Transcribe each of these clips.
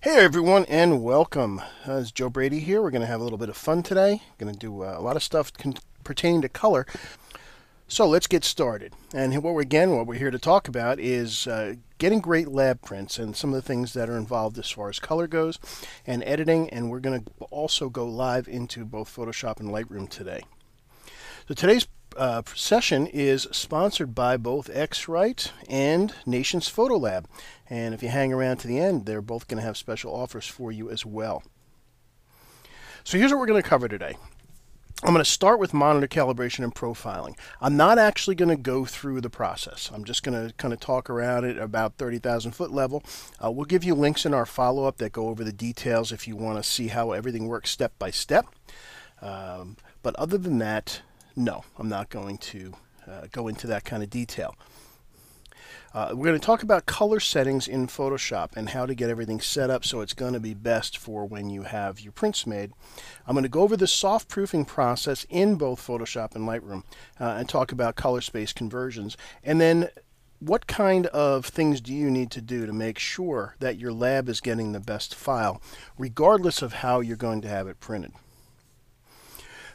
Hey everyone, and welcome. It's Joe Brady here. We're going to have a little bit of fun today. Going to do a lot of stuff pertaining to color. So let's get started. And what we're here to talk about is getting great lab prints and some of the things that are involved as far as color goes and editing. And we're going to also go live into both Photoshop and Lightroom today. So today's session is sponsored by both X-Rite and Nation's Photo Lab. And if you hang around to the end, they're both going to have special offers for you as well. So here's what we're going to cover today. I'm going to start with monitor calibration and profiling. I'm not actually going to go through the process. I'm just going to kind of talk around it about 30,000 foot level. We'll give you links in our follow-up that go over the details if you want to see how everything works step by step. But other than that, no, I'm not going to go into that kind of detail. We're going to talk about color settings in Photoshop and how to get everything set up so it's going to be best for when you have your prints made. I'm going to go over the soft proofing process in both Photoshop and Lightroom and talk about color space conversions. And then what kind of things do you need to do to make sure that your lab is getting the best file, regardless of how you're going to have it printed.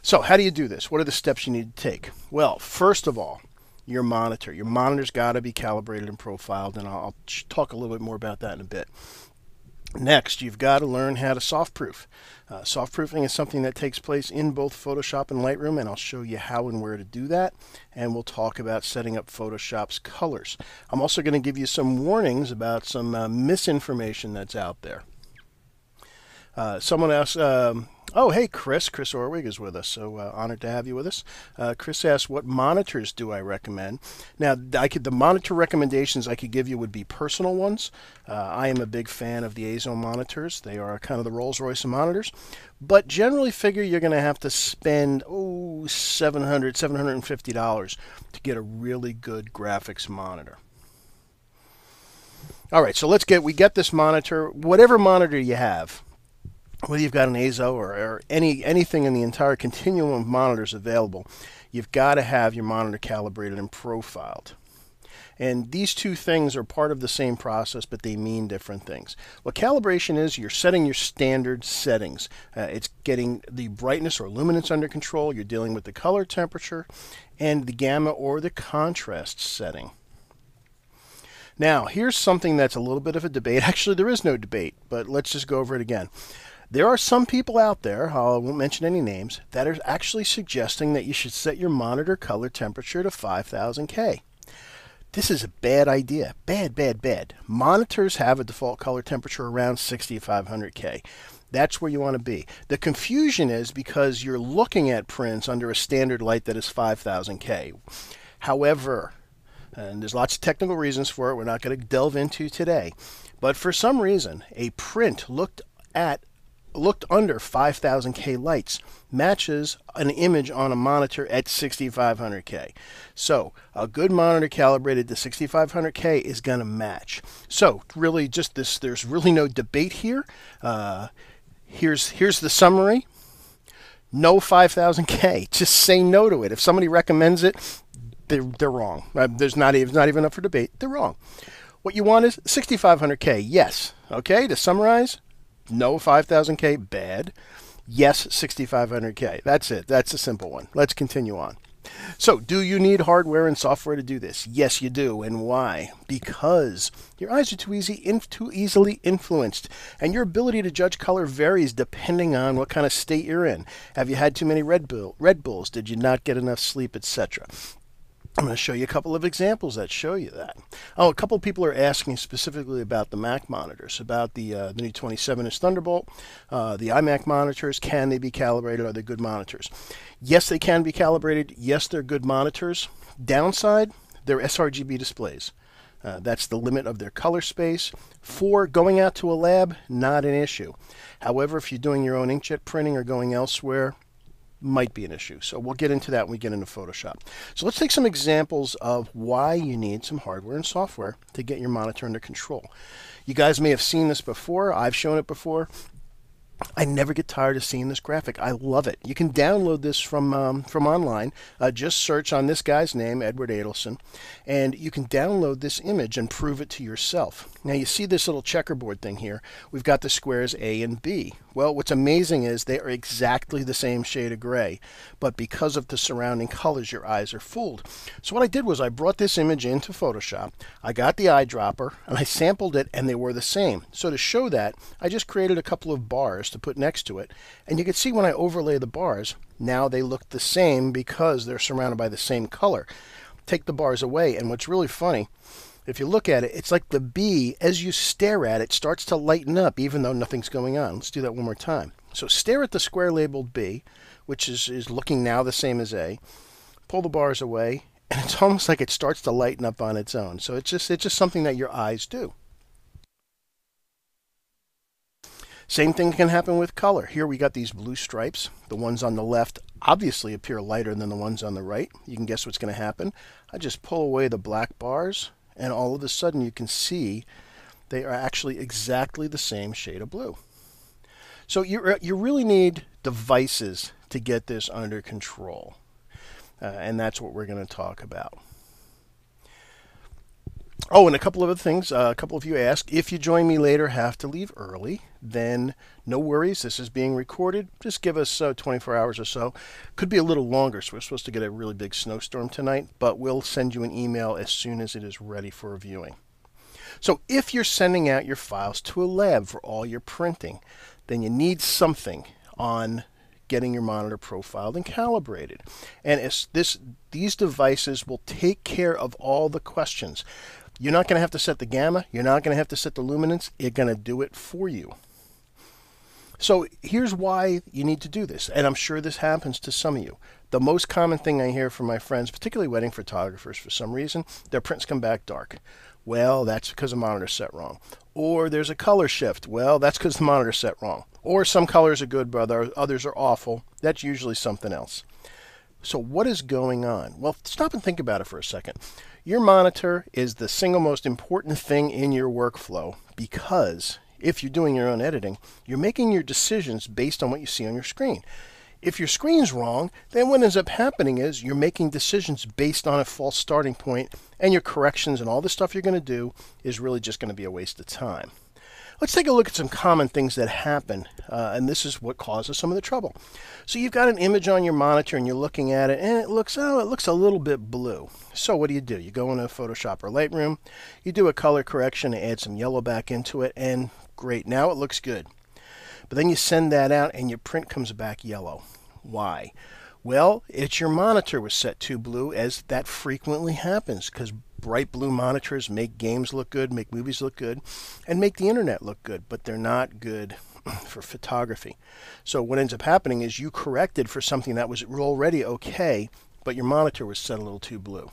So how do you do this? What are the steps you need to take? Well, first of all, your monitor. Your monitor's got to be calibrated and profiled, and I'll talk a little bit more about that in a bit. Next, you've got to learn how to soft proof. Soft proofing is something that takes place in both Photoshop and Lightroom, and I'll show you how and where to do that, and we'll talk about setting up Photoshop's colors. I'm also going to give you some warnings about some misinformation that's out there. Someone asked, oh, hey, Chris Orwig is with us, so honored to have you with us. Chris asked, what monitors do I recommend? Now, the monitor recommendations I could give you would be personal ones. I am a big fan of the Azo monitors. They are kind of the Rolls-Royce of monitors. But generally figure you're going to have to spend, $700, $750 to get a really good graphics monitor. All right, so we get this monitor, whatever monitor you have. Whether you've got an Azo or anything in the entire continuum of monitors available, you've got to have your monitor calibrated and profiled. And these two things are part of the same process, but they mean different things. What calibration is, you're setting your standard settings. It's getting the brightness or luminance under control. You're dealing with the color temperature and the gamma or the contrast setting. Now, here's something that's a little bit of a debate. Actually, there is no debate, but let's just go over it again. There are some people out there, I won't mention any names, that are actually suggesting that you should set your monitor color temperature to 5000K. This is a bad idea. Bad. Monitors have a default color temperature around 6500K. That's where you want to be. The confusion is because you're looking at prints under a standard light that is 5000K. However, and there's lots of technical reasons for it we're not going to delve into today, but for some reason, a print looked under 5000K lights matches an image on a monitor at 6500K. So a good monitor calibrated to 6500K is going to match. So really just this, there's really no debate here. Here's the summary. No 5000K. Just say no to it. If somebody recommends it, they're wrong. There's not even up for debate. They're wrong. What you want is 6500K. Yes. Okay, to summarize, no 5000K, bad. Yes, 6500K. That's it. That's a simple one. Let's continue on. So, do you need hardware and software to do this? Yes, you do. And why? Because your eyes are too easily influenced, and your ability to judge color varies depending on what kind of state you're in. Have you had too many Red Bulls? Did you not get enough sleep, etc.? I'm going to show you a couple of examples that show you that. Oh, a couple of people are asking specifically about the Mac monitors, about the new 27-inch Thunderbolt, the iMac monitors. Can they be calibrated? Are they good monitors? Yes, they can be calibrated. Yes, they're good monitors. Downside, they're sRGB displays. That's the limit of their color space. For going out to a lab, not an issue. However, if you're doing your own inkjet printing or going elsewhere, might be an issue. So we'll get into that when we get into Photoshop. So let's take some examples of why you need some hardware and software to get your monitor under control. You guys may have seen this before. I've shown it before. I never get tired of seeing this graphic. I love it. You can download this from online. Just search on this guy's name, Edward Adelson, and you can download this image and prove it to yourself. Now you see this little checkerboard thing here. We've got the squares A and B. Well, what's amazing is they are exactly the same shade of gray, but because of the surrounding colors, your eyes are fooled. So what I did was I brought this image into Photoshop. I got the eyedropper and I sampled it, and they were the same. So to show that, I just created a couple of bars to put next to it, and you can see when I overlay the bars, now they look the same because they're surrounded by the same color. Take the bars away, and what's really funny, if you look at it, it's like the B, as you stare at it, starts to lighten up even though nothing's going on. Let's do that one more time. So stare at the square labeled B, which is looking now the same as A. Pull the bars away, and it's almost like it starts to lighten up on its own. So it's just something that your eyes do. Same thing can happen with color. Here we got these blue stripes. The ones on the left obviously appear lighter than the ones on the right. You can guess what's going to happen. I just pull away the black bars, and all of a sudden you can see they are actually exactly the same shade of blue. So you really need devices to get this under control, and that's what we're going to talk about. Oh, and a couple of other things. A couple of you asked, if you join me later, have to leave early, then no worries. This is being recorded. Just give us 24 hours or so. Could be a little longer, so we're supposed to get a really big snowstorm tonight, but we'll send you an email as soon as it is ready for viewing. So if you're sending out your files to a lab for all your printing, then you need something on getting your monitor profiled and calibrated. And these devices will take care of all the questions. You're not going to have to set the gamma. You're not going to have to set the luminance. It's going to do it for you. So here's why you need to do this, and I'm sure this happens to some of you. The most common thing I hear from my friends, particularly wedding photographers, for some reason, their prints come back dark. Well, that's because the monitor's set wrong. Or there's a color shift. Well, that's because the monitor's set wrong. Or some colors are good, but others are awful. That's usually something else. So what is going on? Well, stop and think about it for a second. Your monitor is the single most important thing in your workflow, because if you're doing your own editing, you're making your decisions based on what you see on your screen. If your screen's wrong, then what ends up happening is you're making decisions based on a false starting point, and your corrections and all the stuff you're going to do is really just going to be a waste of time. Let's take a look at some common things that happen, and this is what causes some of the trouble. So you've got an image on your monitor and you're looking at it, and it looks a little bit blue. So what do? You go into Photoshop or Lightroom, you do a color correction, add some yellow back into it, and great, now it looks good. But then you send that out and your print comes back yellow. Why? Well, it's your monitor was set too blue, as that frequently happens, because bright blue monitors make games look good, make movies look good, and make the internet look good, but they're not good for photography. So what ends up happening is you corrected for something that was already okay, but your monitor was set a little too blue.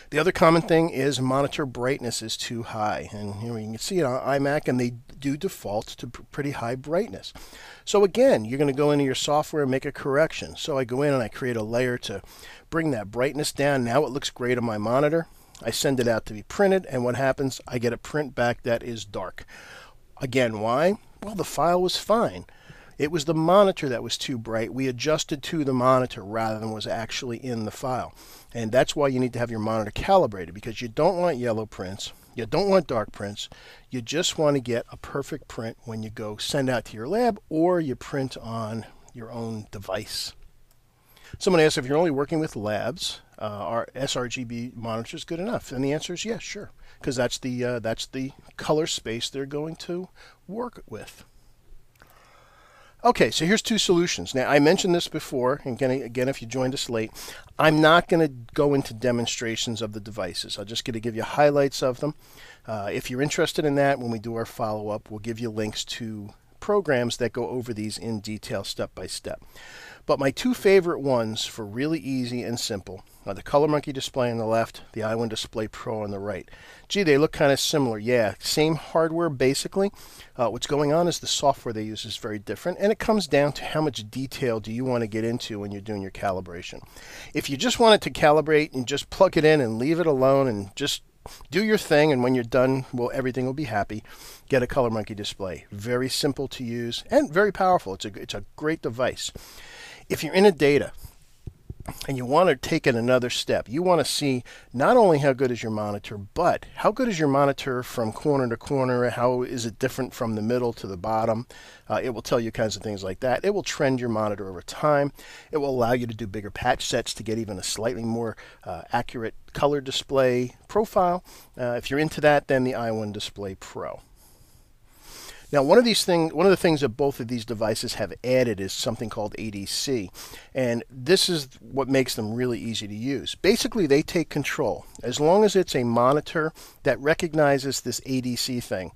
The other common thing is monitor brightness is too high, and here you can see it on iMac, and they do default to pretty high brightness. So again, you're going to go into your software and make a correction. So I go in and I create a layer to bring that brightness down. Now it looks great on my monitor. I send it out to be printed, and what happens? I get a print back that is dark. Again, why? Well, the file was fine. It was the monitor that was too bright. We adjusted to the monitor rather than was actually in the file. And that's why you need to have your monitor calibrated, because you don't want yellow prints. You don't want dark prints. You just want to get a perfect print when you go send out to your lab or you print on your own device. Someone asked if you're only working with labs, are SRGB monitors good enough? And the answer is yes, sure, because that's the color space they're going to work with. Okay, so here's two solutions. Now, I mentioned this before, and again, if you joined us late, I'm not going to go into demonstrations of the devices. I'm just going to give you highlights of them. If you're interested in that, when we do our follow-up, we'll give you links to programs that go over these in detail step by step. But my two favorite ones for really easy and simple are the Color Monkey display on the left, the Iowan Display Pro on the right. Gee, they look kind of similar. Yeah, same hardware basically. What's going on is the software they use is very different, and it comes down to how much detail do you want to get into when you're doing your calibration. If you just want it to calibrate and just plug it in and leave it alone and just do your thing, and when you're done, well, everything will be happy, get a Color Monkey display. Very simple to use and very powerful. It's a great device. If you're in a data and you want to take it another step, you want to see not only how good is your monitor, but how good is your monitor from corner to corner, how is it different from the middle to the bottom. It will tell you kinds of things like that. It will trend your monitor over time. It will allow you to do bigger patch sets to get even a slightly more accurate color display profile. If you're into that, then the Iowan Display Pro. Now, one of the things that both of these devices have added is something called ADC, and this is what makes them really easy to use. Basically, they take control. As long as it's a monitor that recognizes this ADC thing,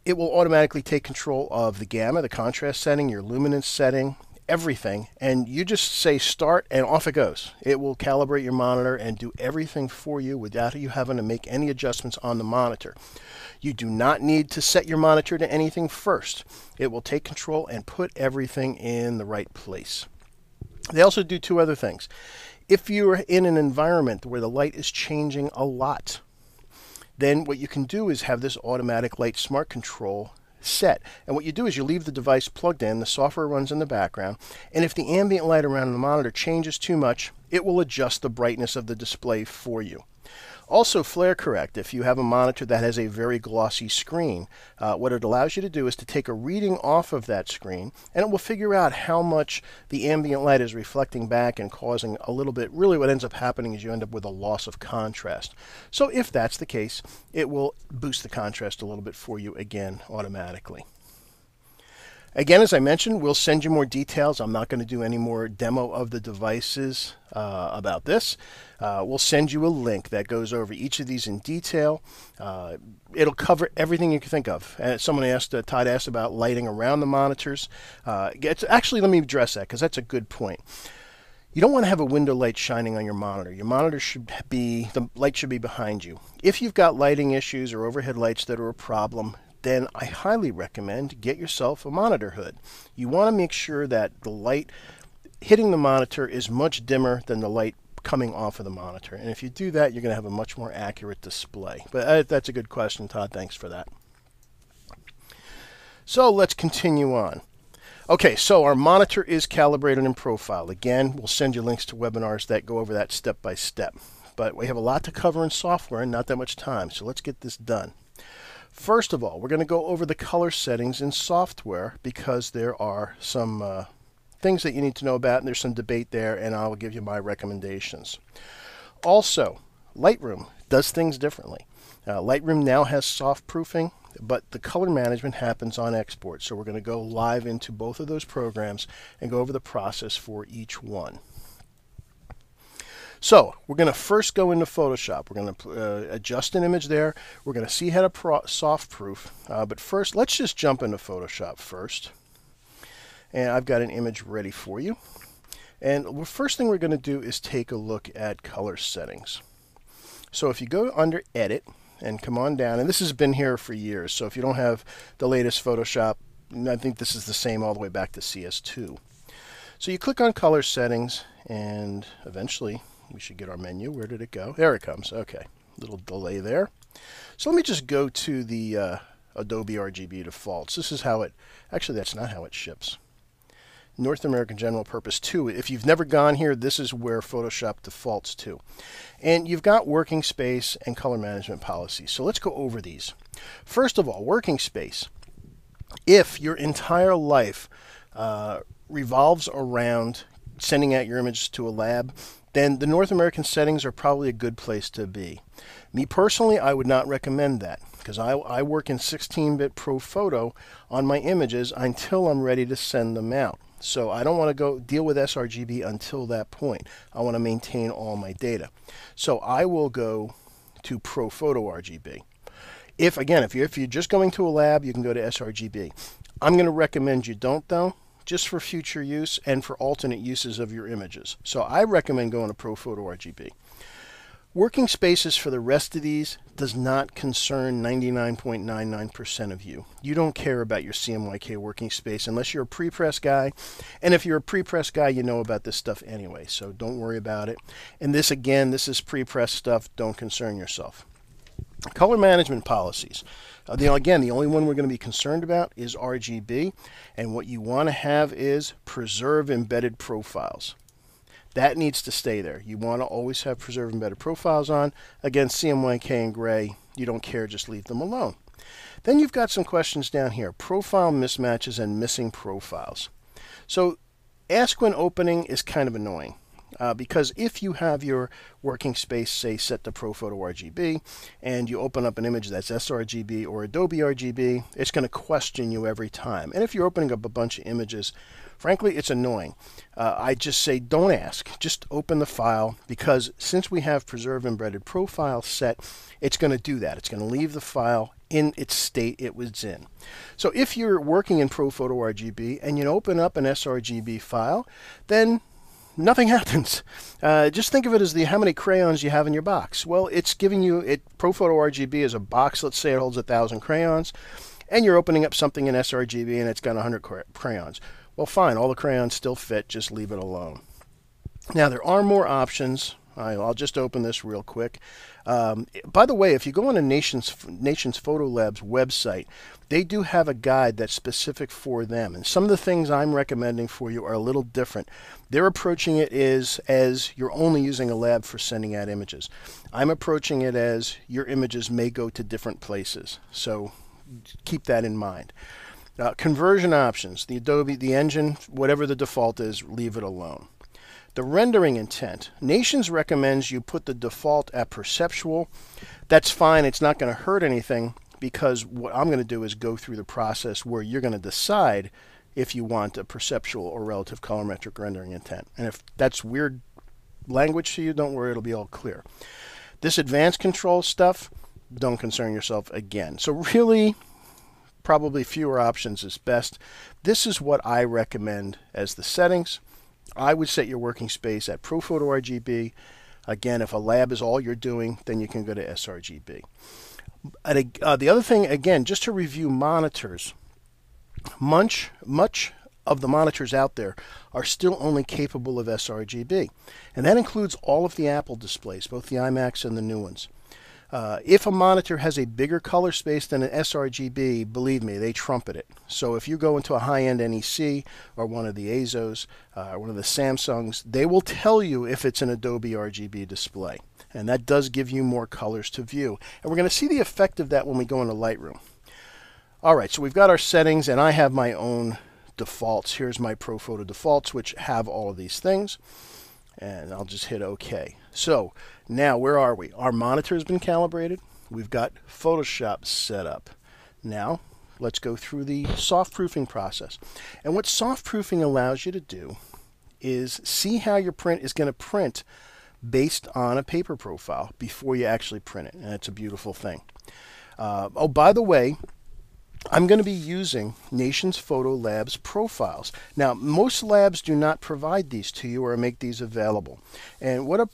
it will automatically take control of the gamma, the contrast setting, your luminance setting, everything, and you just say start and off it goes. It will calibrate your monitor and do everything for you without you having to make any adjustments on the monitor. You do not need to set your monitor to anything first. It will take control and put everything in the right place. They also do two other things. If you're in an environment where the light is changing a lot, then what you can do is have this automatic light smart control set. And what you do is you leave the device plugged in, the software runs in the background, and if the ambient light around the monitor changes too much, it will adjust the brightness of the display for you. Also, flare correct. If you have a monitor that has a very glossy screen, what it allows you to do is to take a reading off of that screen, and it will figure out how much the ambient light is reflecting back and causing a little bit. Really what ends up happening is you end up with a loss of contrast. So if that's the case, it will boost the contrast a little bit for you again automatically. Again, as I mentioned, we'll send you more details. I'm not going to do any more demo of the devices about this. We'll send you a link that goes over each of these in detail. It'll cover everything you can think of. Someone asked, Todd asked about lighting around the monitors. Actually, let me address that because that's a good point. You don't want to have a window light shining on your monitor. Your monitor the light should be behind you. If you've got lighting issues or overhead lights that are a problem, then I highly recommend get yourself a monitor hood. You want to make sure that the light hitting the monitor is much dimmer than the light coming off of the monitor. And if you do that, you're going to have a much more accurate display. But that's a good question, Todd. Thanks for that. So let's continue on. Okay, so our monitor is calibrated and profiled. Again, we'll send you links to webinars that go over that step by step. But we have a lot to cover in software and not that much time, so let's get this done. First of all, we're going to go over the color settings in software because there are some things that you need to know about, and there's some debate there, and I'll give you my recommendations. Also, Lightroom does things differently. Lightroom now has soft proofing, but the color management happens on export, so we're going to go live into both of those programs and go over the process for each one. So we're going to first go into Photoshop. We're going to adjust an image there. We're going to see how to soft proof. But first, let's just jump into Photoshop first. And I've got an image ready for you. And the first thing we're going to do is take a look at color settings. So if you go under Edit and come on down, and this has been here for years, so if you don't have the latest Photoshop, I think this is the same all the way back to CS2. So you click on Color Settings, and eventually we should get our menu. Where did it go? There it comes. Okay, little delay there. So let me just go to the Adobe RGB defaults. This is how it, actually that's not how it ships. North American General Purpose 2. If you've never gone here, this is where Photoshop defaults to. And you've got working space and color management policies. So let's go over these. First of all, working space. If your entire life revolves around sending out your images to a lab, then the North American settings are probably a good place to be. Me personally, I would not recommend that because I work in 16-bit Pro Photo on my images until I'm ready to send them out. So I don't want to go deal with SRGB until that point. I want to maintain all my data. So I will go to Pro Photo RGB. If you're just going to a lab, you can go to SRGB. I'm going to recommend you don't though. just for future use and for alternate uses of your images. So I recommend going to ProPhoto RGB. Working spaces for the rest of these does not concern 99.99% of you. You don't care about your CMYK working space unless you're a pre-press guy. And if you're a pre-press guy, you know about this stuff anyway, so don't worry about it. And this, again, this is pre-press stuff. Don't concern yourself. Color management policies. Again, the only one we're going to be concerned about is RGB. And what you want to have is preserve embedded profiles. That needs to stay there. You want to always have preserve embedded profiles on. Again, CMYK and gray, you don't care, just leave them alone. Then you've got some questions down here. Profile mismatches and missing profiles. So ask when opening is kind of annoying. Because if you have your working space, say, set to ProPhoto RGB, and you open up an image that's sRGB or Adobe RGB, it's going to question you every time. And if you're opening up a bunch of images, frankly, it's annoying. I just say don't ask. Just open the file, because since we have preserve embedded profile set, it's going to do that. It's going to leave the file in its state it was in. So if you're working in ProPhoto RGB and you open up an sRGB file, then nothing happens. Just think of it as how many crayons you have in your box. Well, it's giving you ProPhoto RGB is a box. Let's say it holds 1,000 crayons, and you're opening up something in sRGB and it's got 100 crayons. Well, fine, all the crayons still fit. Just leave it alone. Now, there are more options. I'll just open this real quick. By the way, if you go on a Nations Photo Labs website, they do have a guide that's specific for them. And some of the things I'm recommending for you are a little different. They're approaching it as you're only using a lab for sending out images. I'm approaching it as your images may go to different places. So keep that in mind. Conversion options, the Adobe, the engine, whatever the default is, leave it alone. The rendering intent. Nations recommends you put the default at perceptual. That's fine. It's not going to hurt anything, because what I'm going to do is go through the process where you're going to decide if you want a perceptual or relative colorimetric rendering intent. And if that's weird language to you, don't worry, it'll be all clear. This advanced control stuff, don't concern yourself again. So really, probably fewer options is best. This is what I recommend as the settings. I would set your working space at ProPhoto RGB. Again, if a lab is all you're doing, then you can go to sRGB. The other thing, again, just to review monitors, much of the monitors out there are still only capable of sRGB. And that includes all of the Apple displays, both the iMacs and the new ones. If a monitor has a bigger color space than an sRGB, believe me, they trumpet it. So if you go into a high-end NEC or one of the ASOS, one of the Samsungs, they will tell you if it's an Adobe RGB display. And that does give you more colors to view. And we're going to see the effect of that when we go into Lightroom. All right, so we've got our settings, and I have my own defaults. Here's my ProPhoto defaults, which have all of these things. And I'll just hit OK. So now where are we? Our monitor has been calibrated. We've got Photoshop set up. Now let's go through the soft proofing process. And what soft proofing allows you to do is see how your print is going to print based on a paper profile before you actually print it. And it's a beautiful thing. Oh, by the way, I'm going to be using Nations Photo Labs profiles. Now, most labs do not provide these to you or make these available. And what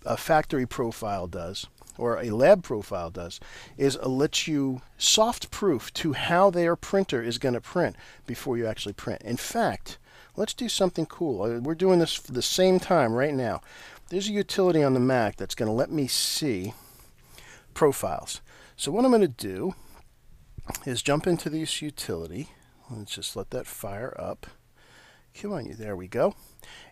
a factory profile does, or a lab profile does, is it lets you soft proof to how their printer is going to print before you actually print. In fact, let's do something cool. We're doing this for the same time right now. There's a utility on the Mac that's going to let me see profiles. So what I'm going to do is jump into this utility. Let's just let that fire up. Come on, there we go.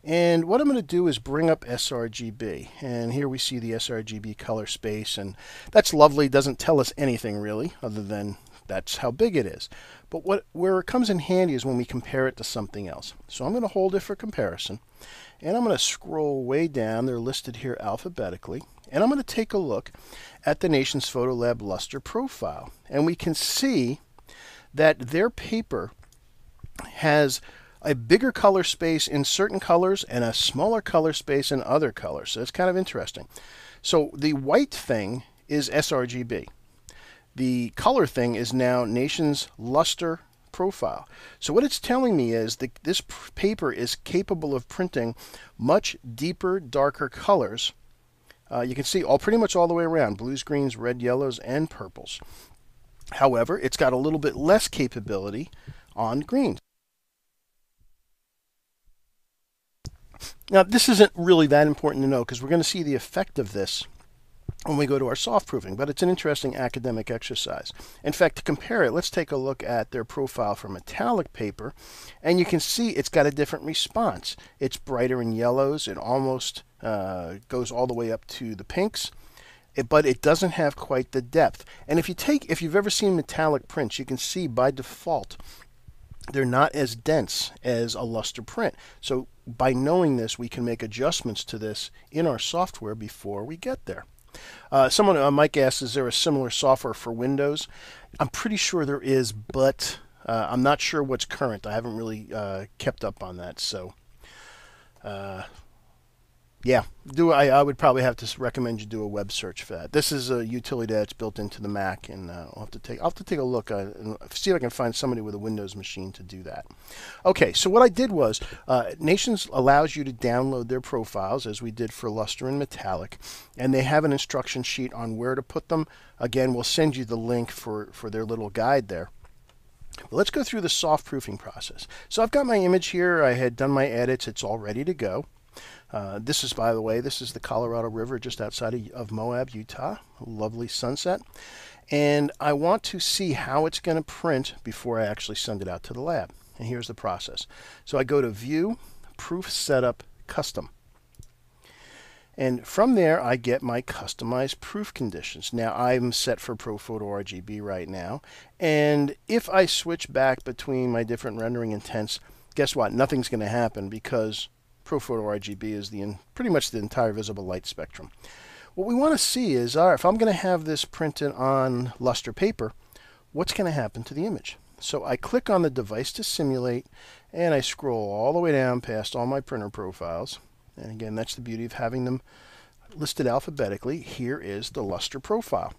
And what I'm going to do is bring up sRGB. And here we see the sRGB color space, and that's lovely. Doesn't tell us anything really, other than that's how big it is. But where it comes in handy is when we compare it to something else. So I'm going to hold it for comparison, and I'm going to scroll way down. They're listed here alphabetically. And I'm going to take a look at the Nations Photo Lab Luster profile. And we can see that their paper has a bigger color space in certain colors and a smaller color space in other colors. So it's kind of interesting. So the white thing is sRGB. The color thing is now Nations Luster profile. So what it's telling me is that this paper is capable of printing much deeper, darker colors. You can see pretty much all the way around, blues, greens, red, yellows, and purples. However, it's got a little bit less capability on greens. Now, this isn't really that important to know because we're going to see the effect of this when we go to our soft proofing, but it's an interesting academic exercise. In fact, to compare it, let's take a look at their profile for metallic paper, and you can see it's got a different response. It's brighter in yellows. It almost goes all the way up to the pinks, but it doesn't have quite the depth. And if you've ever seen metallic prints, you can see by default they're not as dense as a luster print. So by knowing this, we can make adjustments to this in our software before we get there. Mike asks, is there a similar software for Windows? I'm pretty sure there is, but I'm not sure what's current. I haven't really kept up on that. So, yeah, I would probably have to recommend you do a web search for that. This is a utility that's built into the Mac, and I'll have to take a look and see if I can find somebody with a Windows machine to do that. Okay, so what I did was Nations allows you to download their profiles as we did for luster and metallic, and they have an instruction sheet on where to put them. Again, we'll send you the link for their little guide there. But let's go through the soft proofing process. So I've got my image here. I had done my edits. It's all ready to go. This is, by the way, this is the Colorado River just outside of Moab, Utah. A lovely sunset. And I want to see how it's going to print before I actually send it out to the lab. And here's the process. So I go to View, Proof Setup, Custom. And from there, I get my customized proof conditions. Now, I'm set for ProPhoto RGB right now. And if I switch back between my different rendering intents, guess what? Nothing's going to happen because ProPhoto RGB is pretty much the entire visible light spectrum. What we want to see is, all right, if I'm going to have this printed on luster paper, what's going to happen to the image? So I click on the device to simulate, and I scroll all the way down past all my printer profiles. And again, that's the beauty of having them listed alphabetically. Here is the luster profile.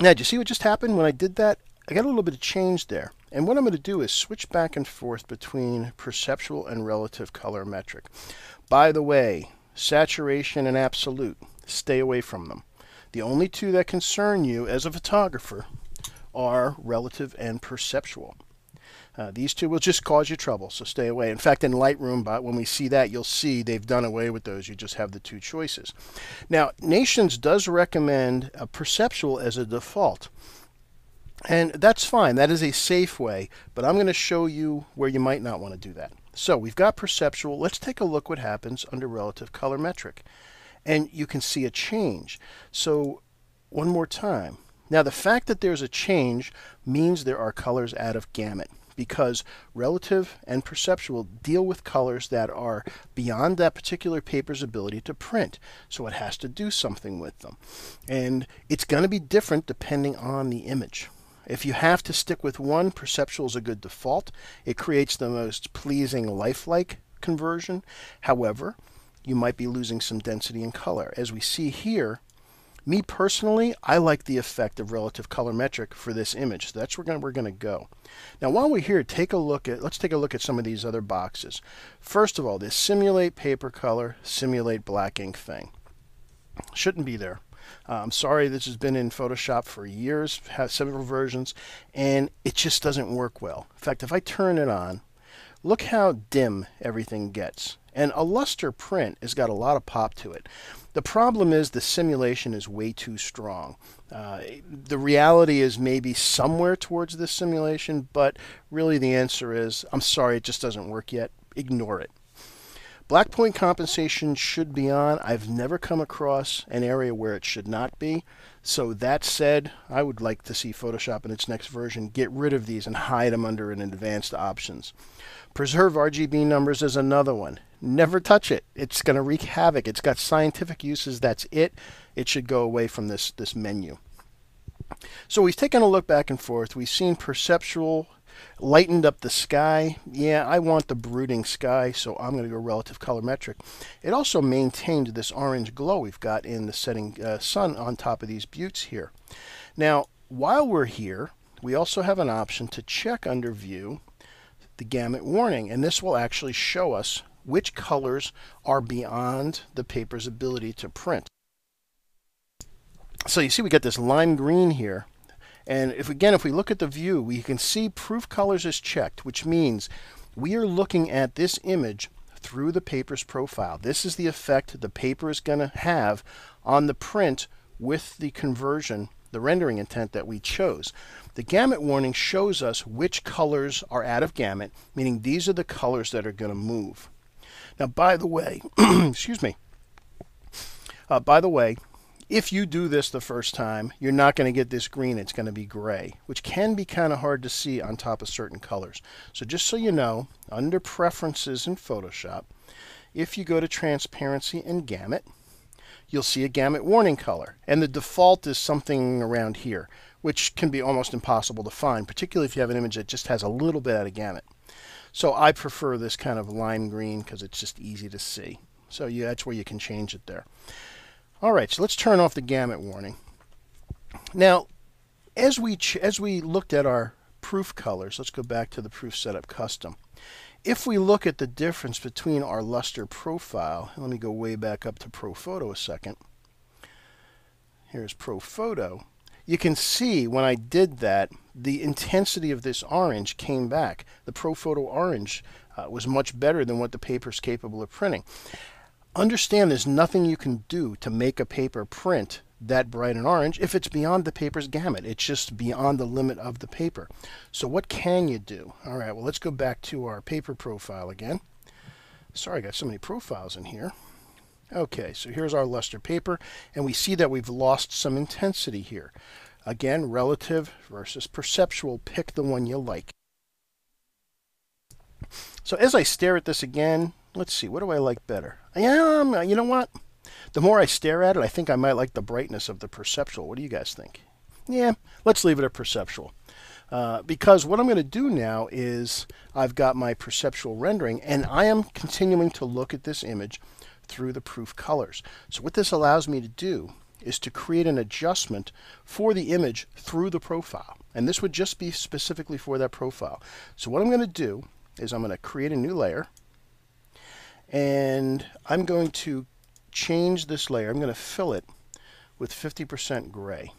Now, do you see what just happened when I did that? I got a little bit of change there. And what I'm going to do is switch back and forth between perceptual and relative colorimetric. By the way, saturation and absolute, stay away from them. The only two that concern you as a photographer are relative and perceptual. These two will just cause you trouble, so stay away. In fact, in Lightroom, when we see that, you'll see they've done away with those. You just have the two choices. Now, Nations does recommend a perceptual as a default. And that's fine. That is a safe way, but I'm going to show you where you might not want to do that. So we've got perceptual. Let's take a look what happens under relative colorimetric. And you can see a change. So one more time. Now the fact that there's a change means there are colors out of gamut, because relative and perceptual deal with colors that are beyond that particular paper's ability to print. So it has to do something with them. And it's going to be different depending on the image. If you have to stick with one, perceptual is a good default. It creates the most pleasing lifelike conversion. However, you might be losing some density in color. As we see here, me personally, I like the effect of relative colorimetric for this image. So that's where we're going to go. Now, while we're here, let's take a look at some of these other boxes. First of all, this simulate paper color, simulate black ink thing. Shouldn't be there. I'm sorry, this has been in Photoshop for years, has several versions, and it just doesn't work well. In fact, if I turn it on, look how dim everything gets. And a luster print has got a lot of pop to it. The problem is the simulation is way too strong. The reality is maybe somewhere towards this simulation, but really the answer is, I'm sorry, it just doesn't work yet. Ignore it. Black point compensation should be on. I've never come across an area where it should not be. So that said, I would like to see Photoshop in its next version get rid of these and hide them under an advanced options. Preserve RGB numbers is another one. Never touch it. It's going to wreak havoc. It's got scientific uses. That's it. It should go away from this menu. So we've taken a look back and forth. We've seen perceptual Lightened up the sky. Yeah, I want the brooding sky, so I'm going to go relative colorimetric. It also maintained this orange glow we've got in the setting sun on top of these buttes here. Now, while we're here, we also have an option to check under View the Gamut warning, and this will actually show us which colors are beyond the paper's ability to print. So you see we got this lime green here. And if we look at the view, we can see proof colors is checked, which means we are looking at this image through the paper's profile. This is the effect the paper is going to have on the print with the conversion, the rendering intent that we chose. The Gamut warning shows us which colors are out of Gamut, meaning these are the colors that are going to move. Now, by the way, excuse me. By the way, if you do this the first time, you're not going to get this green. It's going to be gray, which can be kind of hard to see on top of certain colors. So just so you know, under Preferences in Photoshop, if you go to Transparency and Gamut, you'll see a Gamut warning color. And the default is something around here, which can be almost impossible to find, particularly if you have an image that just has a little bit out of Gamut. So I prefer this kind of lime green because it's just easy to see. So yeah, that's where you can change it there. All right, so let's turn off the Gamut warning. Now, as we looked at our proof colors, let's go back to the Proof Setup Custom. If we look at the difference between our luster profile, let me go way back up to ProPhoto a second. Here's ProPhoto. You can see when I did that, the intensity of this orange came back. The ProPhoto orange was much better than what the paper is capable of printing. Understand there's nothing you can do to make a paper print that bright and orange if it's beyond the paper's gamut. It's just beyond the limit of the paper. So what can you do? All right, well, let's go back to our paper profile again. Sorry, I got so many profiles in here. Okay, so here's our luster paper, and we see that we've lost some intensity here. Again, relative versus perceptual. Pick the one you like. So as I stare at this again, let's see, what do I like better? Yeah, you know what? The more I stare at it, I think I might like the brightness of the perceptual. What do you guys think? Yeah, let's leave it at perceptual. Because what I'm going to do now is I've got my perceptual rendering, and I am continuing to look at this image through the proof colors. So what this allows me to do is to create an adjustment for the image through the profile. And this would just be specifically for that profile. So what I'm going to do is I'm going to create a new layer, and I'm going to change this layer. I'm going to fill it with 50% gray.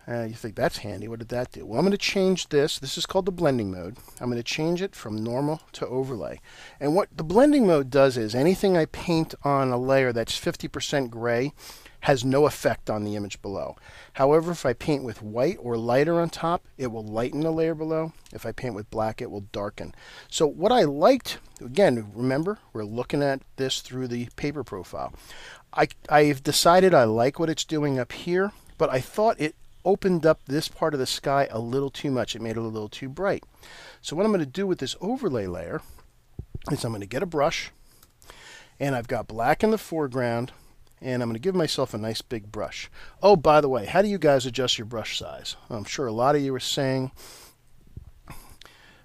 You think that's handy. What did that do? Well, I'm going to change this. This is called the blending mode. I'm going to change it from normal to overlay. And what the blending mode does is anything I paint on a layer that's 50% gray has no effect on the image below. However, if I paint with white or lighter on top, it will lighten the layer below. If I paint with black, it will darken. So what I liked, again, remember, we're looking at this through the paper profile. I've decided I like what it's doing up here, but I thought it opened up this part of the sky a little too much. It made it a little too bright. So what I'm going to do with this overlay layer is I'm going to get a brush, and I've got black in the foreground, and I'm going to give myself a nice big brush. Oh, by the way, how do you guys adjust your brush size? I'm sure a lot of you are saying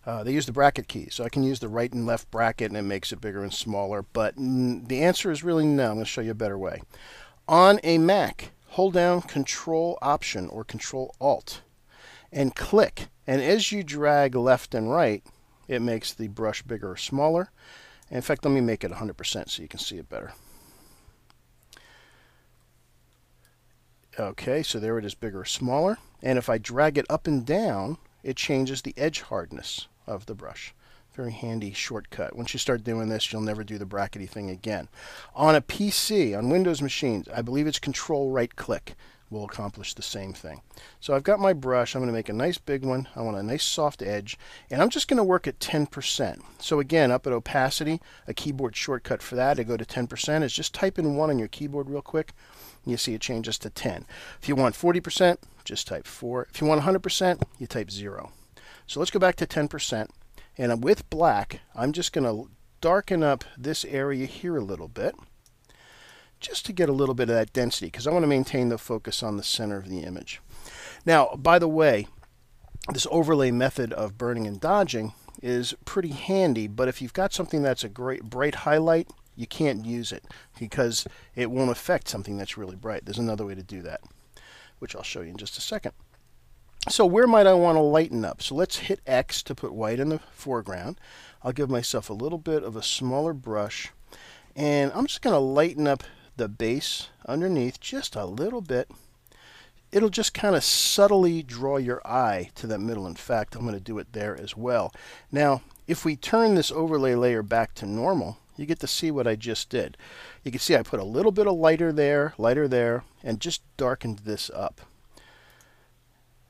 they use the bracket key. So I can use the right and left bracket and it makes it bigger and smaller. But the answer is really no. I'm going to show you a better way. On a Mac, hold down Control Option or Control Alt and click. And as you drag left and right, it makes the brush bigger or smaller. In fact, let me make it 100% so you can see it better. Okay, so there it is, bigger or smaller. And if I drag it up and down, it changes the edge hardness of the brush. Very handy shortcut. Once you start doing this, you'll never do the brackety thing again. On a PC, on Windows machines, I believe it's Control right click will accomplish the same thing. So I've got my brush. I'm going to make a nice big one. I want a nice soft edge. And I'm just going to work at 10%. So again, up at opacity, a keyboard shortcut for that to go to 10% is just type in 1 on your keyboard real quick. You see it changes to 10. If you want 40%, just type 4. If you want 100%, you type 0. So let's go back to 10%. And with black, I'm just going to darken up this area here a little bit, just to get a little bit of that density, because I want to maintain the focus on the center of the image. Now, by the way, this overlay method of burning and dodging is pretty handy, but if you've got something that's a great bright highlight, you can't use it because it won't affect something that's really bright. There's another way to do that, which I'll show you in just a second. So where might I want to lighten up? So let's hit X to put white in the foreground. I'll give myself a little bit of a smaller brush, and I'm just going to lighten up the base underneath just a little bit. It'll just kind of subtly draw your eye to that middle. In fact, I'm going to do it there as well. Now, if we turn this overlay layer back to normal, you get to see what I just did. You can see I put a little bit of lighter there, and just darkened this up.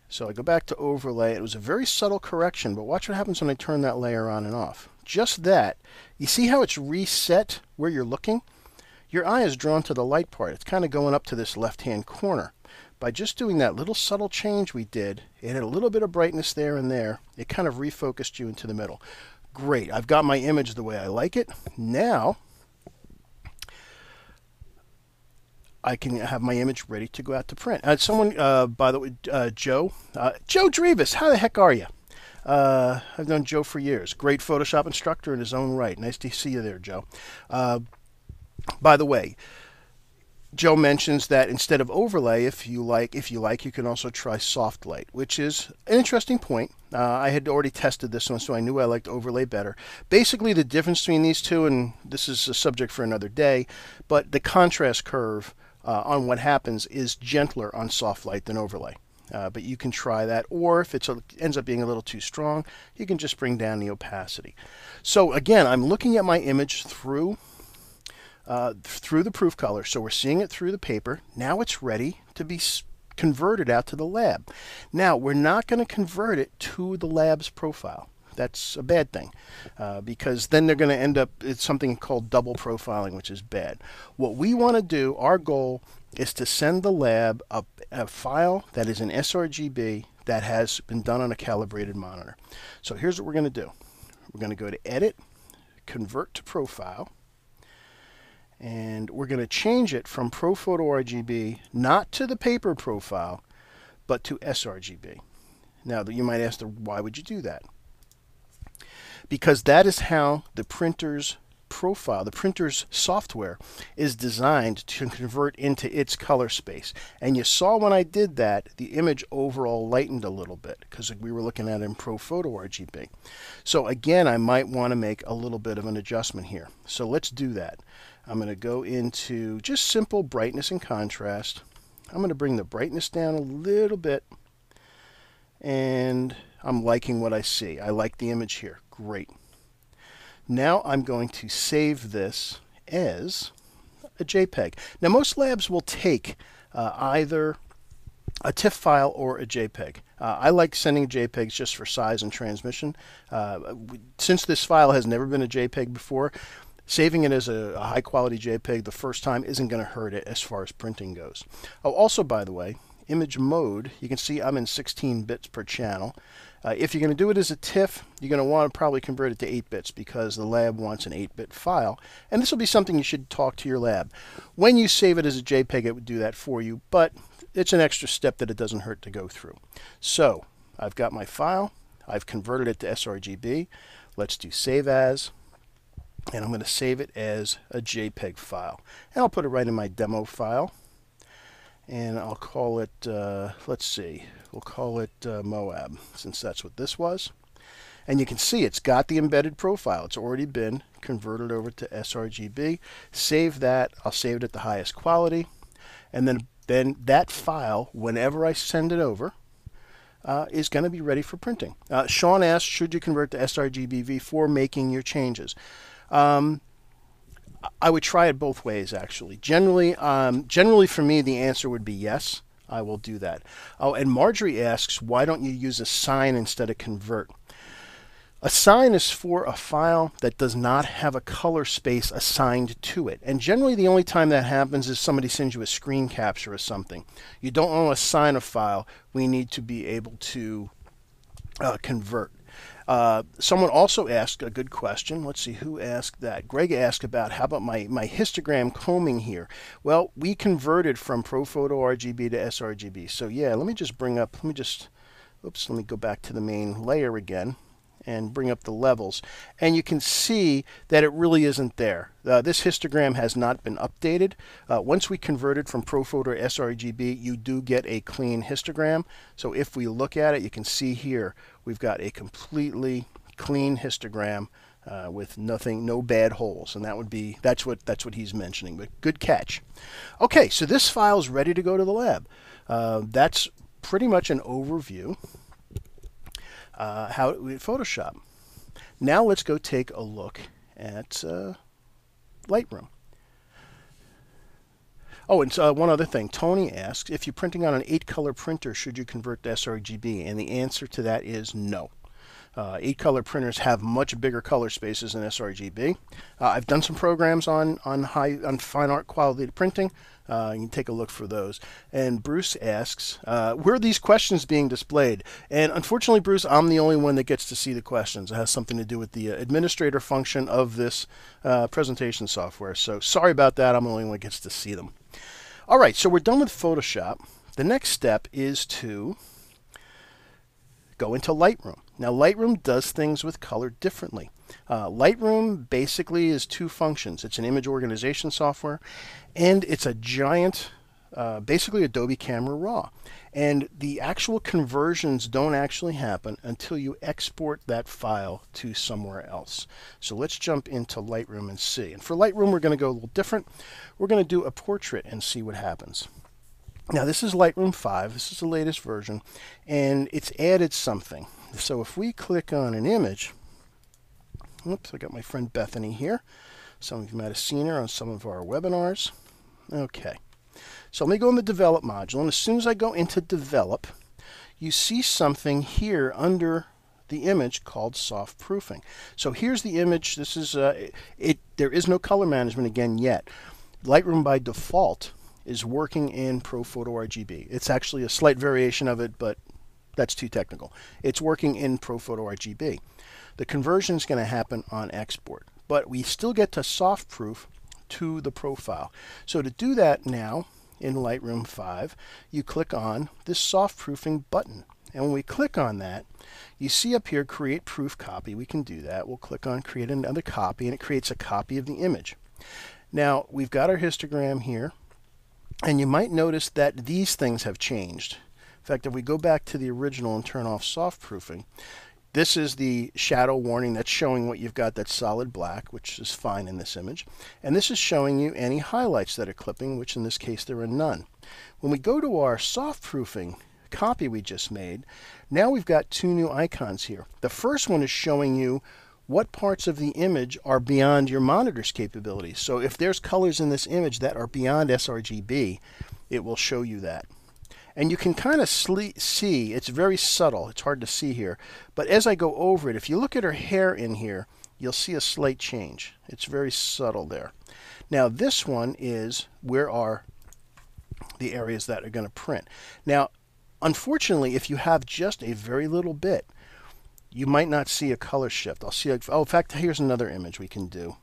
So I go back to overlay. It was a very subtle correction, but watch what happens when I turn that layer on and off. Just that. You see how it's reset where you're looking? Your eye is drawn to the light part. It's kind of going up to this left-hand corner. By just doing that little subtle change we did, it had a little bit of brightness there and there. It kind of refocused you into the middle. Great. I've got my image the way I like it. Now, I can have my image ready to go out to print. Someone, by the way, Joe Drevis, how the heck are you? I've known Joe for years. Great Photoshop instructor in his own right. Nice to see you there, Joe. By the way, Joe mentions that instead of overlay, if you like, you can also try soft light, which is an interesting point. I had already tested this one, so I knew I liked overlay better. Basically, the difference between these two, and this is a subject for another day, but the contrast curve on what happens is gentler on soft light than overlay. But you can try that, or if it ends up being a little too strong, you can just bring down the opacity. So again, I'm looking at my image through the proof color. So we're seeing it through the paper. Now it's ready to be converted out to the lab. Now we're not going to convert it to the lab's profile. That's a bad thing because then they're going to end up, it's something called double profiling, which is bad. What we want to do, our goal is to send the lab a file that is an sRGB that has been done on a calibrated monitor. So here's what we're going to do. We're going to go to Edit, Convert to Profile, and we're going to change it from ProPhoto RGB, not to the paper profile, but to sRGB. Now, you might ask, why would you do that? Because that is how the printer's profile, the printer's software, is designed to convert into its color space. And you saw when I did that, the image overall lightened a little bit because we were looking at it in ProPhoto RGB. So again, I might want to make a little bit of an adjustment here. So let's do that. I'm going to go into just simple brightness and contrast. I'm going to bring the brightness down a little bit, and I'm liking what I see. I like the image here. Great. Now I'm going to save this as a JPEG. Now most labs will take either a TIFF file or a JPEG. I like sending JPEGs just for size and transmission. Since this file has never been a JPEG before, saving it as a high quality JPEG the first time isn't going to hurt it as far as printing goes. Oh, also, by the way, image mode, you can see I'm in 16 bits per channel. If you're going to do it as a TIFF, you're going to want to probably convert it to 8 bits because the lab wants an 8-bit file. And this will be something you should talk to your lab. When you save it as a JPEG, it would do that for you, but it's an extra step that it doesn't hurt to go through. So I've got my file. I've converted it to sRGB. Let's do Save As. And I'm going to save it as a JPEG file. And I'll put it right in my demo file. And I'll call it, let's see, we'll call it Moab, since that's what this was. And you can see it's got the embedded profile. It's already been converted over to sRGB. Save that. I'll save it at the highest quality. And then that file, whenever I send it over, is going to be ready for printing. Sean asked, should you convert to sRGB before making your changes? I would try it both ways, actually. Generally for me, the answer would be yes. I will do that. Oh, and Marjorie asks, why don't you use assign instead of convert? Assign is for a file that does not have a color space assigned to it. And generally, the only time that happens is somebody sends you a screen capture or something. You don't want to assign a file. We need to be able to convert. Someone also asked a good question. Let's see who asked that. Greg asked about how about my histogram combing here. Well, we converted from ProPhoto RGB to sRGB. So yeah, let me just oops, let me go back to the main layer again and bring up the levels, and you can see that it really isn't there. This histogram has not been updated. Once we converted from ProPhoto to sRGB, you do get a clean histogram. So if we look at it, you can see here we've got a completely clean histogram with nothing, no bad holes, and that's what he's mentioning. But good catch. Okay, so this file is ready to go to the lab. That's pretty much an overview. How we Photoshop. Now let's go take a look at Lightroom. Oh, and one other thing. Tony asks, if you're printing on an 8-color printer, should you convert to sRGB? And the answer to that is no. 8-color printers have much bigger color spaces than sRGB. I've done some programs on fine art quality printing. You can take a look for those. And Bruce asks, where are these questions being displayed? And unfortunately, Bruce, I'm the only one that gets to see the questions. It has something to do with the administrator function of this presentation software. So sorry about that. I'm the only one that gets to see them. All right, so we're done with Photoshop. The next step is to go into Lightroom. Now, Lightroom does things with color differently. Lightroom basically is two functions. It's an image organization software, and it's a giant, basically Adobe Camera Raw. And the actual conversions don't actually happen until you export that file to somewhere else. So let's jump into Lightroom and see. And for Lightroom, we're going to go a little different. We're going to do a portrait and see what happens. Now, this is Lightroom 5. This is the latest version, and it's added something. So if we click on an image, oops, I got my friend Bethany here. Some of you might have seen her on some of our webinars. Okay, so let me go in the Develop module, and as soon as I go into Develop, you see something here under the image called soft proofing. So here's the image. This is there is no color management again yet. Lightroom by default is working in ProPhoto RGB. It's actually a slight variation of it, but that's too technical. It's working in ProPhoto RGB. The conversion is going to happen on export, but we still get to soft proof to the profile. So to do that now in Lightroom 5, you click on this soft proofing button. And when we click on that, you see up here, create proof copy. We can do that. We'll click on create another copy, and it creates a copy of the image. Now, we've got our histogram here. And you might notice that these things have changed. In fact, if we go back to the original and turn off soft proofing, this is the shadow warning that's showing what you've got that's solid black, which is fine in this image. And this is showing you any highlights that are clipping, which in this case there are none. When we go to our soft proofing copy we just made, now we've got two new icons here. The first one is showing you what parts of the image are beyond your monitor's capabilities. So if there's colors in this image that are beyond sRGB, it will show you that. And you can kind of see, it's very subtle, it's hard to see here, but as I go over it, if you look at her hair in here, you'll see a slight change. It's very subtle there. Now this one is where are the areas that are going to print. Now, unfortunately, if you have just a very little bit, you might not see a color shift. I'll see, oh, in fact, here's another image we can do.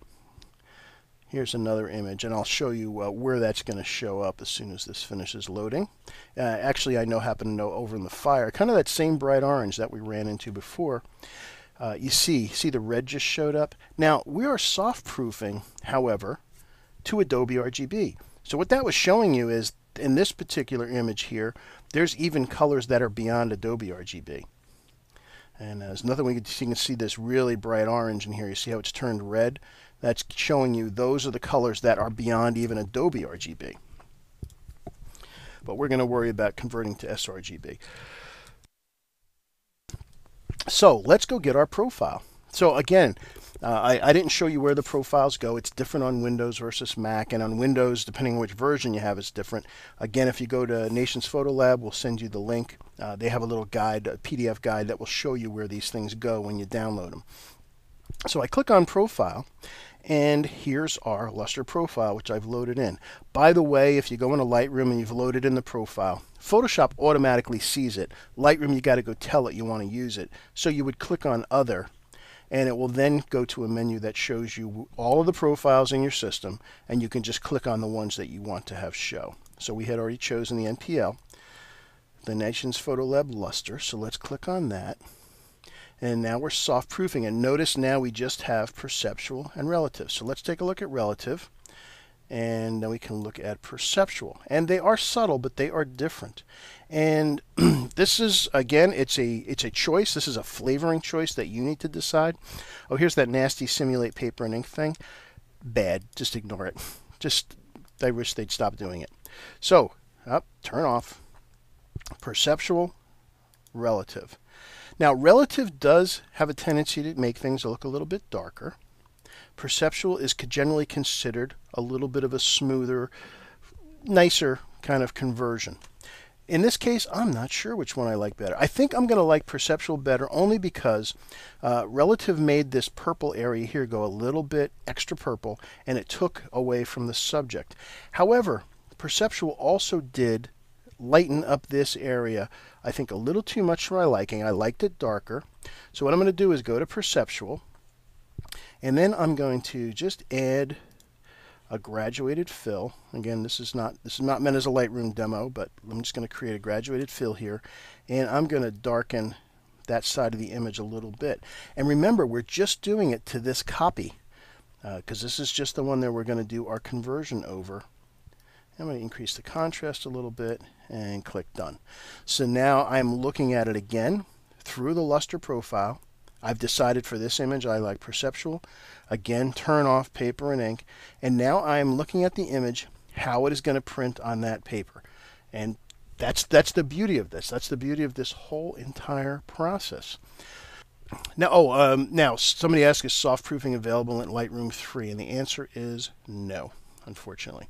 Here's another image, and I'll show you where that's going to show up as soon as this finishes loading. Actually, I happen to know over in the fire, kind of that same bright orange that we ran into before. You see the red just showed up. Now, we are soft proofing, however, to Adobe RGB. So what that was showing you is, in this particular image here, there's even colors that are beyond Adobe RGB. And there's nothing you can see this really bright orange in here. You see how it's turned red? That's showing you those are the colors that are beyond even Adobe RGB. But we're going to worry about converting to sRGB. So let's go get our profile. So again, I didn't show you where the profiles go. It's different on Windows versus Mac, and on Windows, depending on which version you have, it's different. Again, if you go to Nation's Photo Lab, we'll send you the link. They have a little guide, a PDF guide that will show you where these things go when you download them. So I click on Profile, and here's our Luster profile, which I've loaded in. By the way, if you go into Lightroom and you've loaded in the profile, Photoshop automatically sees it. Lightroom, you got to go tell it you want to use it. So you would click on Other, and it will then go to a menu that shows you all of the profiles in your system, and you can just click on the ones that you want to have show. So we had already chosen the NPL. the Nations Photo Lab luster. So let's click on that. And now we're soft proofing. And notice now we just have perceptual and relative. So let's take a look at relative. And then we can look at perceptual. And they are subtle, but they are different. And this is, again, it's a choice. This is a flavoring choice that you need to decide. Oh, here's that nasty simulate paper and ink thing. Bad. Just ignore it. I wish they'd stop doing it. So, turn off. Perceptual, relative. Now, relative does have a tendency to make things look a little bit darker. Perceptual is generally considered a little bit of a smoother, nicer kind of conversion. In this case, I'm not sure which one I like better. I think I'm going to like perceptual better only because relative made this purple area here go a little bit extra purple, and it took away from the subject. However, perceptual also did lighten up this area, I think, a little too much for my liking. I liked it darker. So what I'm going to do is go to perceptual, and then I'm going to just add a graduated fill. Again, this is not meant as a Lightroom demo, but I'm just going to create a graduated fill here, and I'm going to darken that side of the image a little bit. And remember, we're just doing it to this copy because this is just the one that we're going to do our conversion over. I'm going to increase the contrast a little bit and click done. So now I'm looking at it again through the luster profile. I've decided for this image I like perceptual. Again, turn off paper and ink. And now I'm looking at the image, how it is going to print on that paper. And that's the beauty of this. That's the beauty of this whole entire process. Now, now somebody asked, is soft proofing available in Lightroom 3? And the answer is no, unfortunately.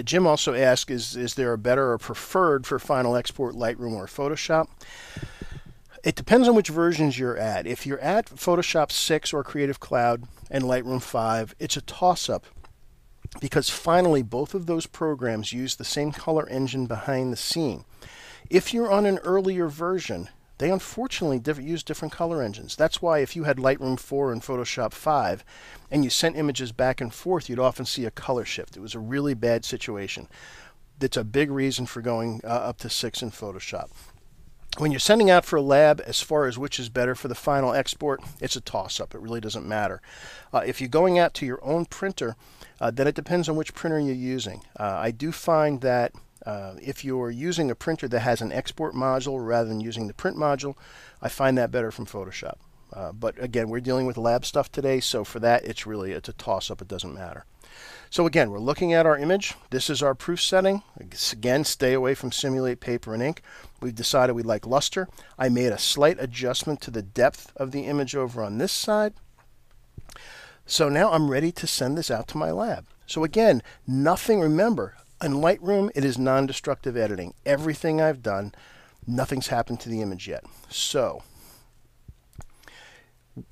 Jim also asked, is there a better or preferred for final export Lightroom or Photoshop? It depends on which versions you're at. If you're at Photoshop 6 or Creative Cloud and Lightroom 5, it's a toss-up because finally both of those programs use the same color engine behind the scene. If you're on an earlier version, they unfortunately use different color engines. That's why if you had Lightroom 4 and Photoshop 5 and you sent images back and forth, you'd often see a color shift. It was a really bad situation. That's a big reason for going up to 6 in Photoshop. When you're sending out for a lab, as far as which is better for the final export, it's a toss-up. It really doesn't matter. If you're going out to your own printer, then it depends on which printer you're using. I do find that if you're using a printer that has an export module rather than using the print module, I find that better from Photoshop. But again, we're dealing with lab stuff today, so for that, it's a toss-up. It doesn't matter. So again, we're looking at our image. This is our proof setting. Again, stay away from simulate paper and ink. We've decided we like luster. I made a slight adjustment to the depth of the image over on this side. So now I'm ready to send this out to my lab. So again, nothing, remember, in Lightroom, it is non-destructive editing. Everything I've done, nothing's happened to the image yet. So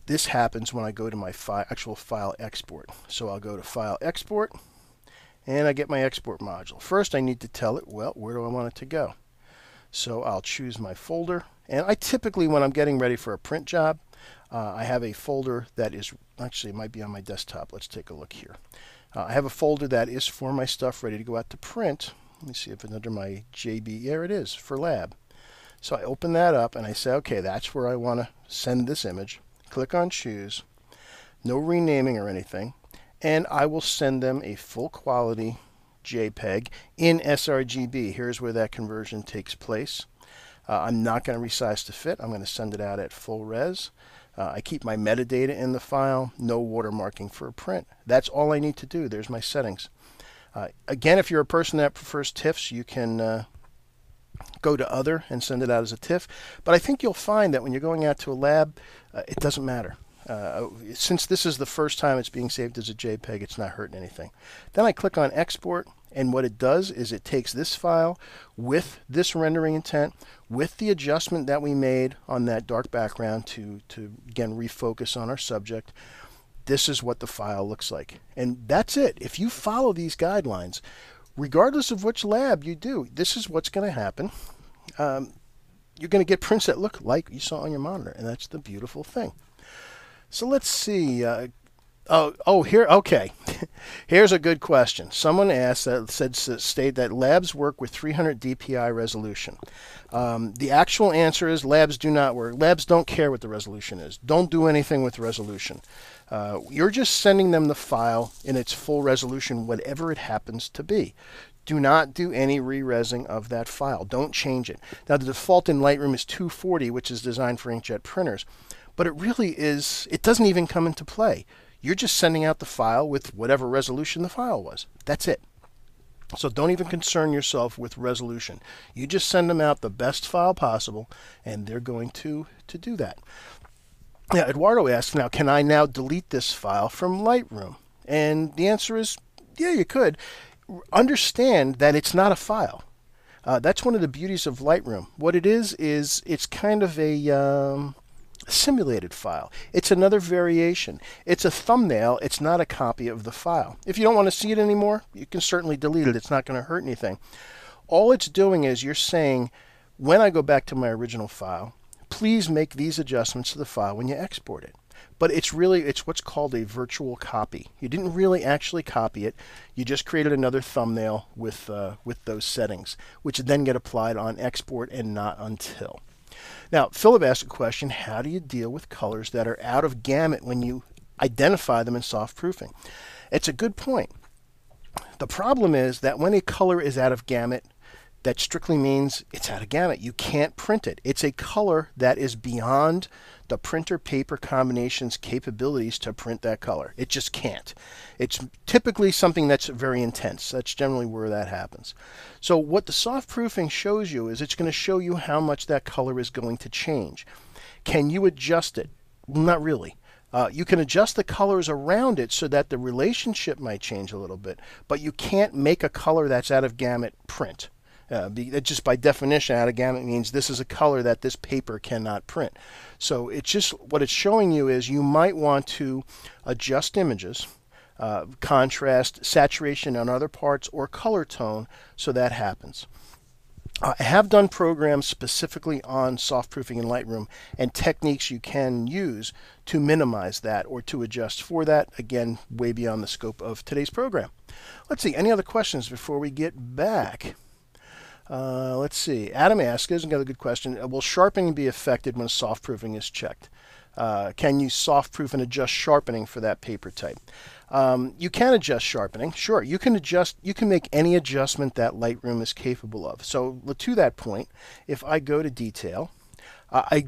this happens when I go to my actual file export. So I'll go to File Export, and I get my export module. First, I need to tell it, well, where do I want it to go? So I'll choose my folder. And I typically, when I'm getting ready for a print job, I have a folder that is, actually it might be on my desktop. Let's take a look here. I have a folder that is for my stuff ready to go out to print. Let me see if it's under my JB. There it is, for lab. So I open that up and I say, okay, that's where I want to send this image. Click on choose, no renaming or anything, and I will send them a full quality JPEG in SRGB. Here's where that conversion takes place. I'm not going to resize to fit. I'm going to send it out at full res. I keep my metadata in the file, no watermarking for a print. That's all I need to do. There's my settings. Again, if you're a person that prefers TIFFs, you can go to other and send it out as a TIFF. But I think you'll find that when you're going out to a lab, it doesn't matter. Since this is the first time it's being saved as a JPEG, it's not hurting anything. Then I click on export, and what it does is it takes this file with this rendering intent, with the adjustment that we made on that dark background to again refocus on our subject. This is what the file looks like. And that's it. If you follow these guidelines, regardless of which lab you do, this is what's going to happen. You're going to get prints that look like you saw on your monitor, and that's the beautiful thing. So let's see. Here, okay. Here's a good question. Someone asked that state that labs work with 300 dpi resolution. The actual answer is labs do not work. Labs don't care what the resolution is. Don't do anything with resolution. You're just sending them the file in its full resolution, whatever it happens to be. Do not do any re-resing of that file. Don't change it. Now, the default in Lightroom is 240, which is designed for inkjet printers, but it really is, it doesn't even come into play. You're just sending out the file with whatever resolution the file was. That's it. So don't even concern yourself with resolution. You just send them out the best file possible, and they're going to do that. Now, Eduardo asks, now, can I now delete this file from Lightroom? And the answer is, yeah, you could. Understand that it's not a file. That's one of the beauties of Lightroom. What it is it's kind of a simulated file. It's another variation. It's a thumbnail. It's not a copy of the file. If you don't want to see it anymore, you can certainly delete it. It's not going to hurt anything. All it's doing is you're saying, when I go back to my original file, please make these adjustments to the file when you export it. But it's what's called a virtual copy. You didn't really actually copy it. You just created another thumbnail with those settings, which then get applied on export and not until. Now, Philip asked a question, how do you deal with colors that are out of gamut when you identify them in soft proofing? It's a good point. The problem is that when a color is out of gamut, that strictly means it's out of gamut. You can't print it. It's a color that is beyond the printer paper combination's capabilities to print that color. It just can't. It's typically something that's very intense. That's generally where that happens. So what the soft proofing shows you is it's going to show you how much that color is going to change. Can you adjust it? Not really. You can adjust the colors around it so that the relationship might change a little bit, but you can't make a color that's out of gamut print. Just by definition, out of gamut means this is a color that this paper cannot print. So it's just what it's showing you is you might want to adjust images, contrast, saturation on other parts, or color tone so that happens. I have done programs specifically on soft proofing in Lightroom and techniques you can use to minimize that or to adjust for that. Again, way beyond the scope of today's program. Let's see, any other questions before we get back? Let's see. Adam asks, here's another good question. Will sharpening be affected when soft proofing is checked? Can you soft proof and adjust sharpening for that paper type? You can adjust sharpening. Sure, you can make any adjustment that Lightroom is capable of. So to that point, if I go to detail,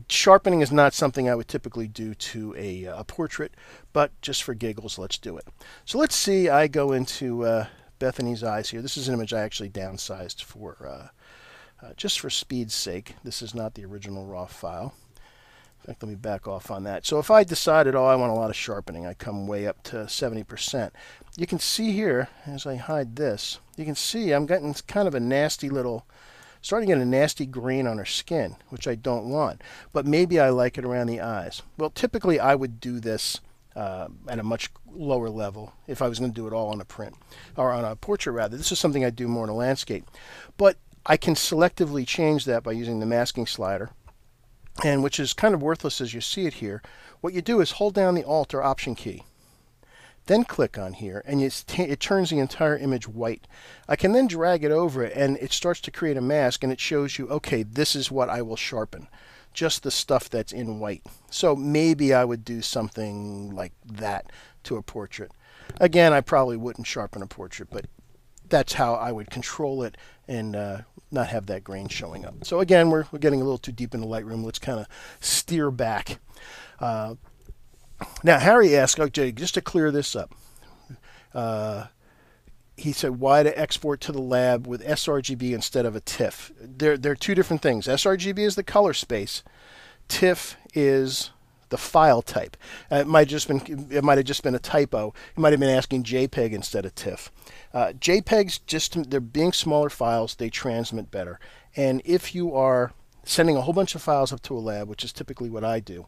sharpening is not something I would typically do to a portrait, but just for giggles, let's do it. So let's see, I go into Bethany's eyes here. This is an image I actually downsized for just for speed's sake. This is not the original raw file. In fact, let me back off on that. So if I decided, oh, I want a lot of sharpening, I come way up to 70%. You can see here, as I hide this, you can see I'm getting kind of a nasty little, starting to get a nasty grain on her skin, which I don't want. But maybe I like it around the eyes. Well, typically I would do this at a much lower level if I was going to do it all on a print, or on a portrait rather. This is something I do more in a landscape. But I can selectively change that by using the masking slider, and which is kind of worthless as you see it here. What you do is hold down the Alt or Option key, then click on here, and it turns the entire image white. I can then drag it over it, and it starts to create a mask, and it shows you, okay, this is what I will sharpen. Just the stuff that's in white. So maybe I would do something like that to a portrait. Again, I probably wouldn't sharpen a portrait, but that's how I would control it and not have that grain showing up. So again, we're getting a little too deep into Lightroom. Let's kind of steer back. Now, Harry asked, okay, just to clear this up, he said, why to export to the lab with sRGB instead of a TIFF? They're two different things. sRGB is the color space. TIFF is the file type. It might have just been a typo. It might have been asking JPEG instead of TIFF. JPEGs, they're being smaller files, they transmit better. And if you are sending a whole bunch of files up to a lab, which is typically what I do,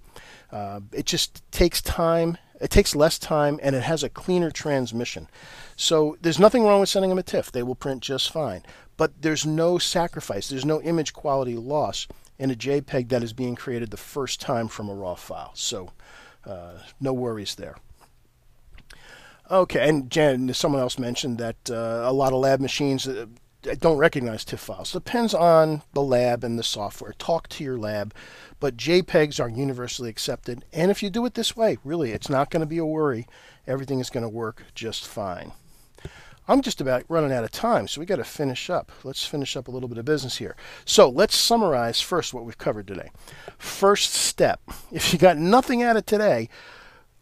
it just takes time. It takes less time, and it has a cleaner transmission. So there's nothing wrong with sending them a TIFF. They will print just fine. But there's no sacrifice. There's no image quality loss in a JPEG that is being created the first time from a raw file. So no worries there. Okay, and Jan, someone else mentioned that a lot of lab machines don't recognize TIFF files. Depends on the lab and the software. Talk to your lab, but JPEGs are universally accepted. And if you do it this way, really, it's not going to be a worry. Everything is going to work just fine. I'm just about running out of time, so we got to finish up. Let's finish up a little bit of business here. So let's summarize first what we've covered today. First step, if you got nothing out of today,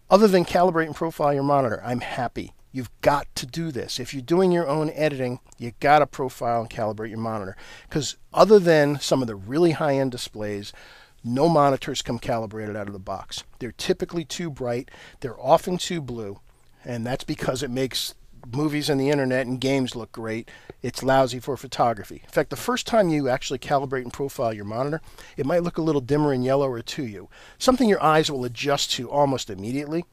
other than calibrate and profile your monitor, I'm happy. You've got to do this. If you're doing your own editing, you got to profile and calibrate your monitor. Because other than some of the really high-end displays, no monitors come calibrated out of the box. They're typically too bright. They're often too blue. And that's because it makes movies and the internet and games look great. It's lousy for photography. In fact, the first time you actually calibrate and profile your monitor, it might look a little dimmer and yellower to you. Something your eyes will adjust to almost immediately.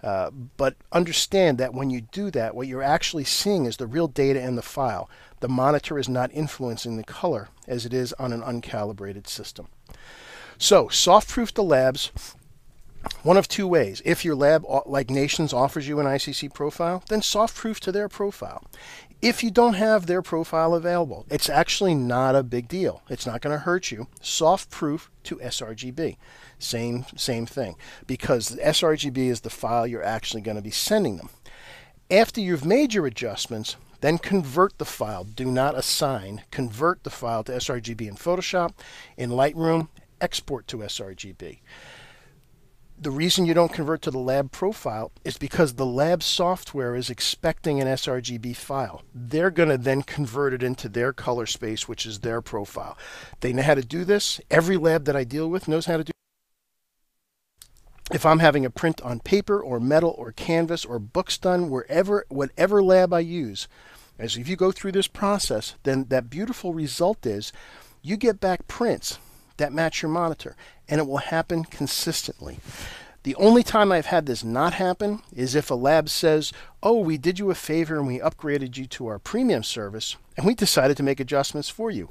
But understand that when you do that, what you're actually seeing is the real data in the file. The monitor is not influencing the color as it is on an uncalibrated system. So, soft-proof the labs. One of two ways. If your lab, like Nations, offers you an ICC profile, then soft-proof to their profile. If you don't have their profile available, it's actually not a big deal. It's not going to hurt you. Soft-proof to SRGB. Same thing. Because the SRGB is the file you're actually going to be sending them. After you've made your adjustments, then convert the file. Do not assign. Convert the file to SRGB in Photoshop. In Lightroom, export to SRGB. The reason you don't convert to the lab profile is because the lab software is expecting an sRGB file. They're going to then convert it into their color space, which is their profile. They know how to do this. Every lab that I deal with knows how to do it. If I'm having a print on paper or metal or canvas or books done, whatever lab I use, as if you go through this process, then that beautiful result is you get back prints that match your monitor, and it will happen consistently. The only time I've had this not happen is if a lab says, oh, we did you a favor and we upgraded you to our premium service, and we decided to make adjustments for you.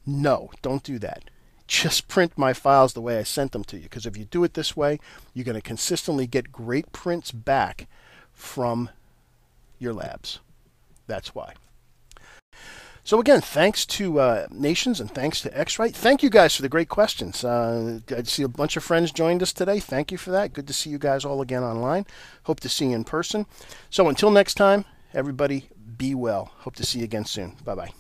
No, don't do that. Just print my files the way I sent them to you, because if you do it this way, you're going to consistently get great prints back from your labs. That's why. So again, thanks to Nations and thanks to X-Rite. Thank you guys for the great questions. I see a bunch of friends joined us today. Thank you for that. Good to see you guys all again online. Hope to see you in person. So until next time, everybody be well. Hope to see you again soon. Bye-bye.